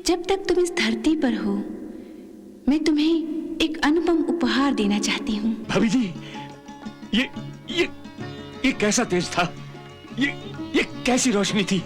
जब तक तुम इस धरती पर हो, मैं तुम्हें एक अनुपम उपहार देना चाहती हूँ। भाभी जी, ये कैसा तेज था? ये कैसी रोशनी थी?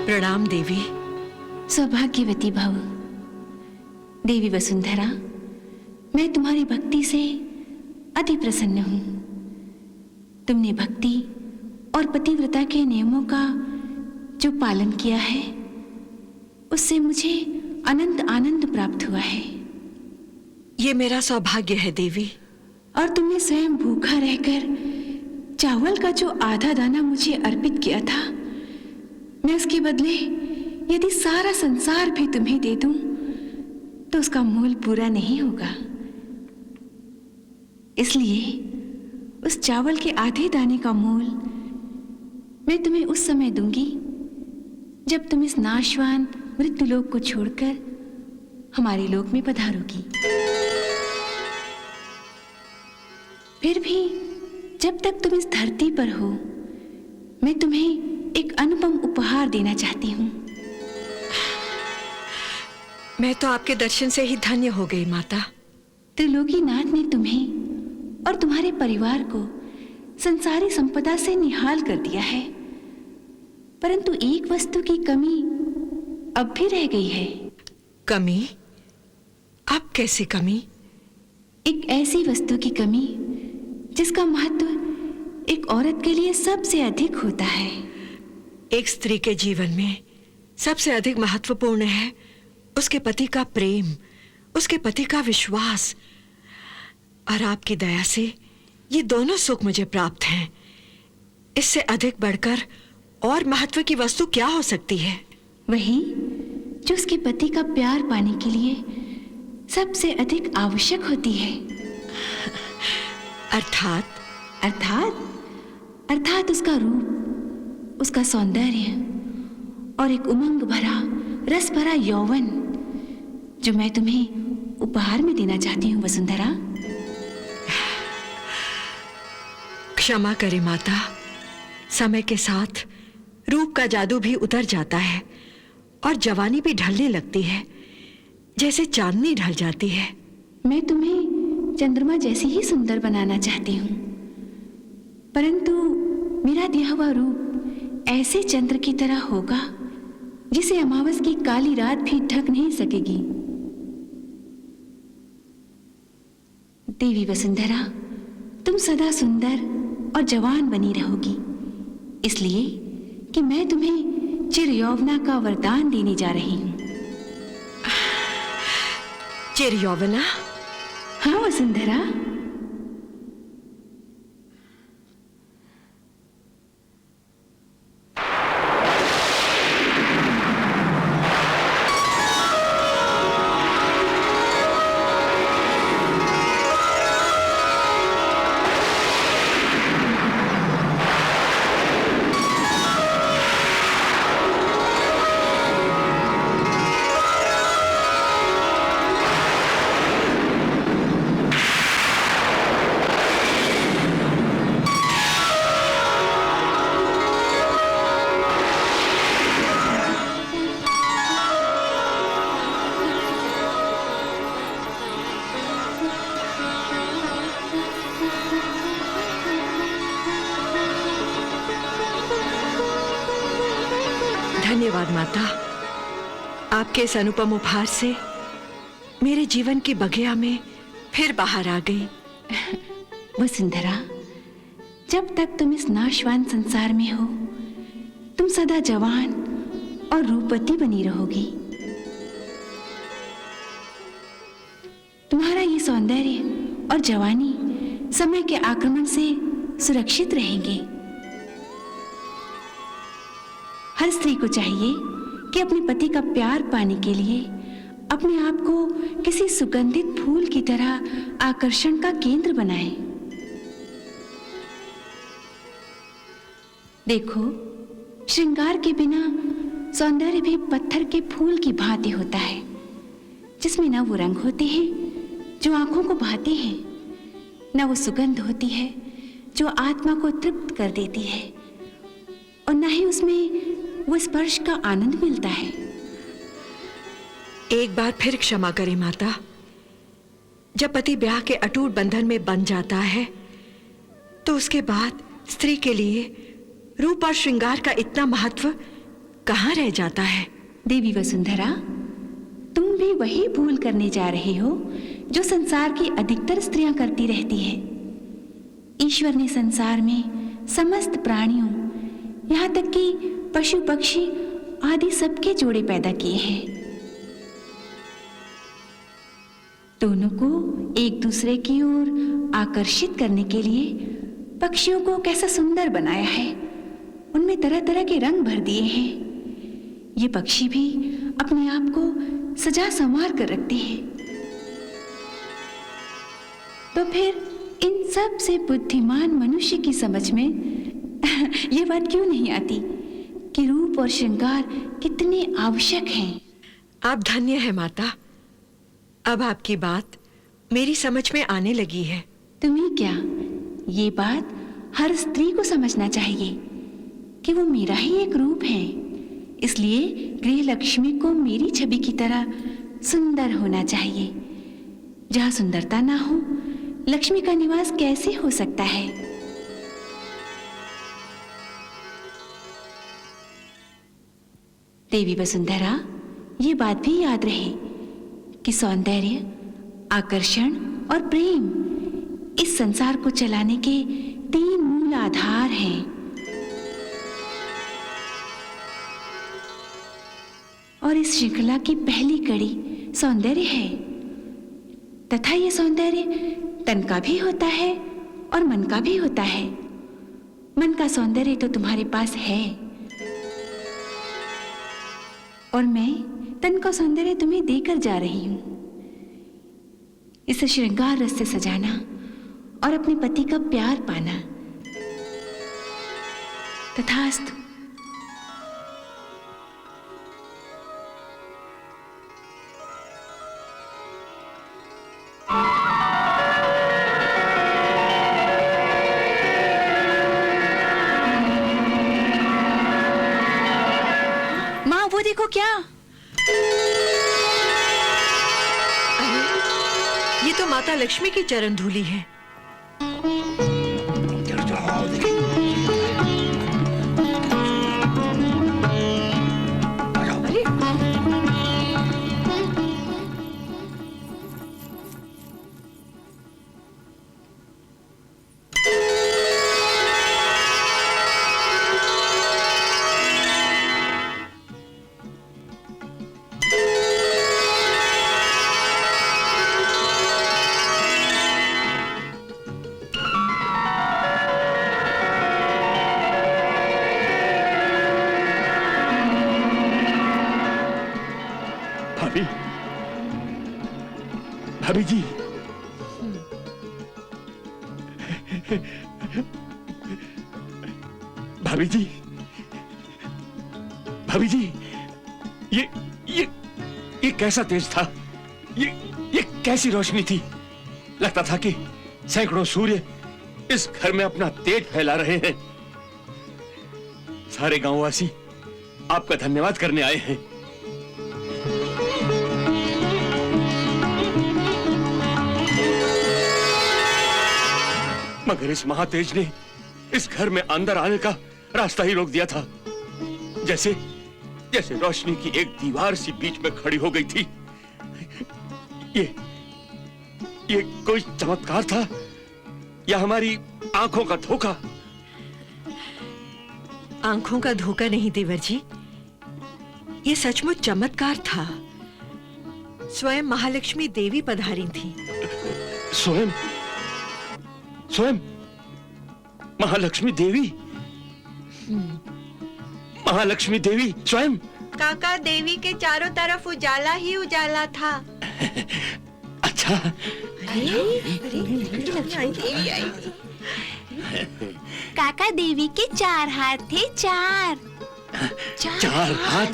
प्रणाम देवी। सौभाग्यवती भव। देवी वसुंधरा, मैं तुम्हारी भक्ति से अति प्रसन्न हूं। तुमने भक्ति और पतिव्रता के नियमों का जो पालन किया है, उससे मुझे अनंत आनंद प्राप्त हुआ है। ये मेरा सौभाग्य है देवी। और तुमने स्वयं भूखा रहकर चावल का जो आधा दाना मुझे अर्पित किया था, मैं उसके बदले यदि सारा संसार भी तुम्हें दे दूं तो उसका मोल पूरा नहीं होगा। इसलिए उस चावल के आधे दाने का मोल मैं तुम्हें उस समय दूंगी जब तुम इस नाशवान मृत्युलोक को छोड़कर हमारे लोक में पधारोगी। फिर भी जब तक तुम इस धरती पर हो, मैं तुम्हें एक अनुपम उपहार देना चाहती हूँ। मैं तो आपके दर्शन से ही धन्य हो गई माता। त्रिलोकीनाथ ने तुम्हें और तुम्हारे परिवार को संसारी संपदा से निहाल कर दिया है, परंतु एक वस्तु की कमी अब भी रह गई है। कमी? अब कैसी कमी? एक ऐसी वस्तु की कमी जिसका महत्व एक औरत के लिए सबसे अधिक होता है। एक स्त्री के जीवन में सबसे अधिक महत्वपूर्ण है उसके पति का प्रेम, उसके पति का विश्वास। और आपकी दया से ये दोनों सुख मुझे प्राप्त हैं। इससे अधिक बढ़कर और महत्व की वस्तु क्या हो सकती है? वही जो उसके पति का प्यार पाने के लिए सबसे अधिक आवश्यक होती है। अर्थात? अर्थात उसका रूप, उसका सौंदर्य और एक उमंग भरा रस भरा यौवन, जो मैं तुम्हें उपहार में देना चाहती हूँ वसुंधरा। क्षमा करे माता, समय के साथ रूप का जादू भी उतर जाता है और जवानी भी ढलने लगती है, जैसे चांदनी ढल जाती है। मैं तुम्हें चंद्रमा जैसी ही सुंदर बनाना चाहती हूँ, परंतु मेरा दिया हुआ रूप ऐसे चंद्र की तरह होगा जिसे अमावस की काली रात भी ढक नहीं सकेगी। देवी वसुंधरा, तुम सदा सुंदर और जवान बनी रहोगी, इसलिए कि मैं तुम्हें चिर यौवना का वरदान देने जा रही हूँ। चिर यौवना? हाँ वसुंधरा। धन्यवाद माता। आपके इस अनुपम उपहार से मेरे जीवन की बगिया में फिर बाहर आ गई। वसुंधरा, जब तक तुम इस नाशवान संसार में हो, तुम सदा जवान और रूपवती बनी रहोगी। तुम्हारा ये सौंदर्य और जवानी समय के आक्रमण से सुरक्षित रहेंगे। हर स्त्री को चाहिए कि अपने पति का प्यार पाने के लिए अपने आप को किसी सुगंधित फूल की तरह आकर्षण का केंद्र बनाए। देखो, श्रृंगार के बिना सौंदर्य भी पत्थर के फूल की भांति होता है, जिसमें न वो रंग होते हैं जो आंखों को भाते हैं, न वो सुगंध होती है जो आत्मा को तृप्त कर देती है, और न ही उसमें वो स्पर्श का आनंद मिलता है। एक बार फिर क्षमा करें माता। जब पति ब्याह के अटूट बंधन में बंध जाता है, तो उसके बाद स्त्री के लिए रूप और श्रृंगार का इतना महत्व कहाँ रह जाता है? देवी वसुंधरा, तुम भी वही भूल करने जा रहे हो जो संसार की अधिकतर स्त्रियां करती रहती है। ईश्वर ने संसार में समस्त प्राणियों, यहाँ तक कि पशु पक्षी आदि सबके जोड़े पैदा किए हैं। दोनों को एक दूसरे की ओर आकर्षित करने के लिए पक्षियों को कैसा सुंदर बनाया है, उनमें तरह तरह के रंग भर दिए हैं। ये पक्षी भी अपने आप को सजा संवार कर रखते हैं। तो फिर इन सब से बुद्धिमान मनुष्य की समझ में ये बात क्यों नहीं आती कि रूप और श्रृंगार कितने आवश्यक हैं? आप धन्य है माता। अब आपकी बात मेरी समझ में आने लगी है। तुम्हें क्या, ये बात हर स्त्री को समझना चाहिए कि वो मेरा ही एक रूप है। इसलिए गृह लक्ष्मी को मेरी छवि की तरह सुंदर होना चाहिए। जहां सुंदरता ना हो, लक्ष्मी का निवास कैसे हो सकता है? देवी वसुंधरा, ये बात भी याद रहे कि सौंदर्य, आकर्षण और प्रेम इस संसार को चलाने के 3 मूल आधार हैं। और इस श्रृंखला की पहली कड़ी सौंदर्य है, तथा यह सौंदर्य तन का भी होता है और मन का भी होता है। मन का सौंदर्य तो तुम्हारे पास है, और मैं तन का सौंदर्य तुम्हें देकर जा रही हूं। इसे श्रृंगार रस से सजाना और अपने पति का प्यार पाना। तथास्तु। माँ, वो देखो क्या। ये तो माता लक्ष्मी की चरण धूली है। अरे, भाभी, भाभी जी, भाभी जी, भाभी जी, ये कैसा तेज था? ये कैसी रोशनी थी? लगता था कि सैकड़ों सूर्य इस घर में अपना तेज फैला रहे हैं। सारे गांववासी आपका धन्यवाद करने आए हैं। मगर इस महातेज ने इस घर में अंदर आने का रास्ता ही रोक दिया था। जैसे रोशनी की एक दीवार सी बीच में खड़ी हो गई थी। ये कोई चमत्कार था या हमारी आंखों का धोखा? आंखों का धोखा नहीं देवर जी, ये सचमुच चमत्कार था। स्वयं महालक्ष्मी देवी पधारी थी। स्वयं महालक्ष्मी देवी? महालक्ष्मी देवी स्वयं? काका, देवी के चारों तरफ उजाला ही उजाला था। अच्छा। काका, देवी के 4 हाथ थे। 4 हाथ?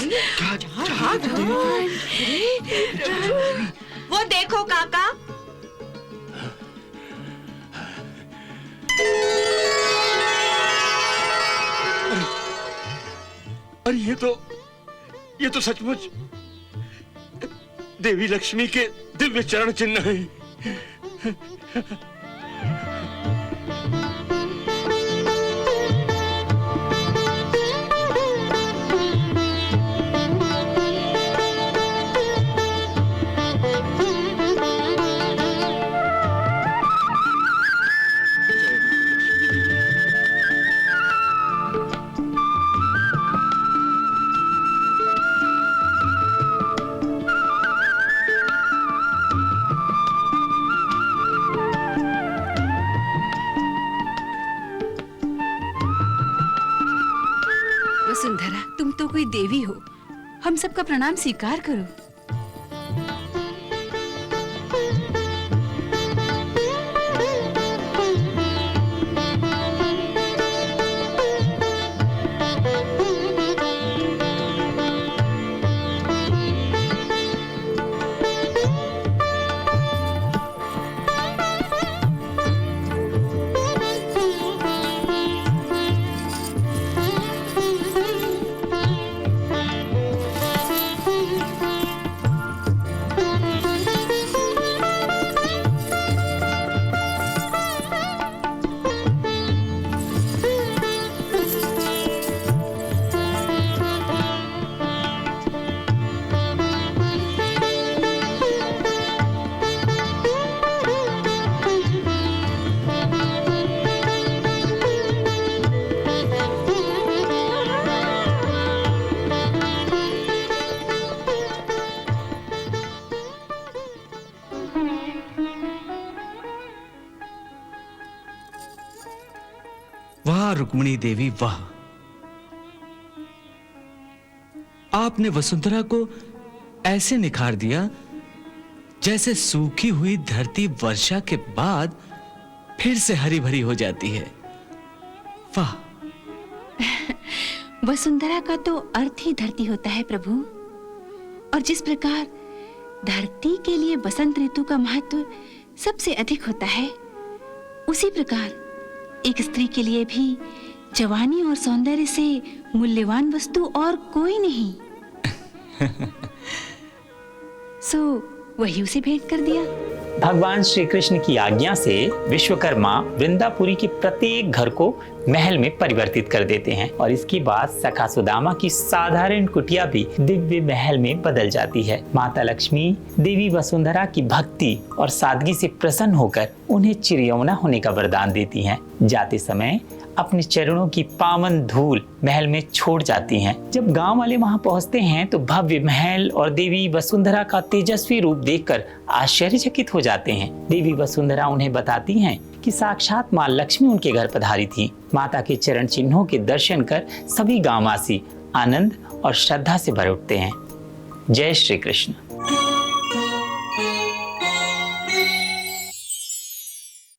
वो देखो काका। अरे ये तो सचमुच देवी लक्ष्मी के दिव्य चरण चिन्ह हैं। वसुंधरा, तुम तो कोई देवी हो, हम सबका प्रणाम स्वीकार करो। वाह रुक्मिणी देवी वाह, आपने वसुंधरा को ऐसे निखार दिया जैसे सूखी हुई धरती वर्षा के बाद फिर से हरी भरी हो जाती है। वाह। वसुंधरा का तो अर्थ ही धरती होता है प्रभु, और जिस प्रकार धरती के लिए बसंत ऋतु का महत्व सबसे अधिक होता है, उसी प्रकार एक स्त्री के लिए भी जवानी और सौंदर्य से मूल्यवान वस्तु और कोई नहीं। सो वही उसे भेंट कर दिया। भगवान श्री कृष्ण की आज्ञा से विश्वकर्मा वृंदापुरी के प्रत्येक घर को महल में परिवर्तित कर देते हैं और इसके बाद सखा सुदामा की साधारण कुटिया भी दिव्य महल में बदल जाती है। माता लक्ष्मी देवी वसुंधरा की भक्ति और सादगी से प्रसन्न होकर उन्हें चिरयौना होने का वरदान देती हैं। जाते समय अपने चरणों की पावन धूल महल में छोड़ जाती हैं। जब गांव वाले वहां पहुंचते हैं तो भव्य महल और देवी वसुंधरा का तेजस्वी रूप देखकर आश्चर्यचकित हो जाते हैं। देवी वसुंधरा उन्हें बताती हैं कि साक्षात मां लक्ष्मी उनके घर पधारी थी। माता के चरण चिन्हों के दर्शन कर सभी गांववासी आनंद और श्रद्धा से भर उठते हैं। जय श्री कृष्ण।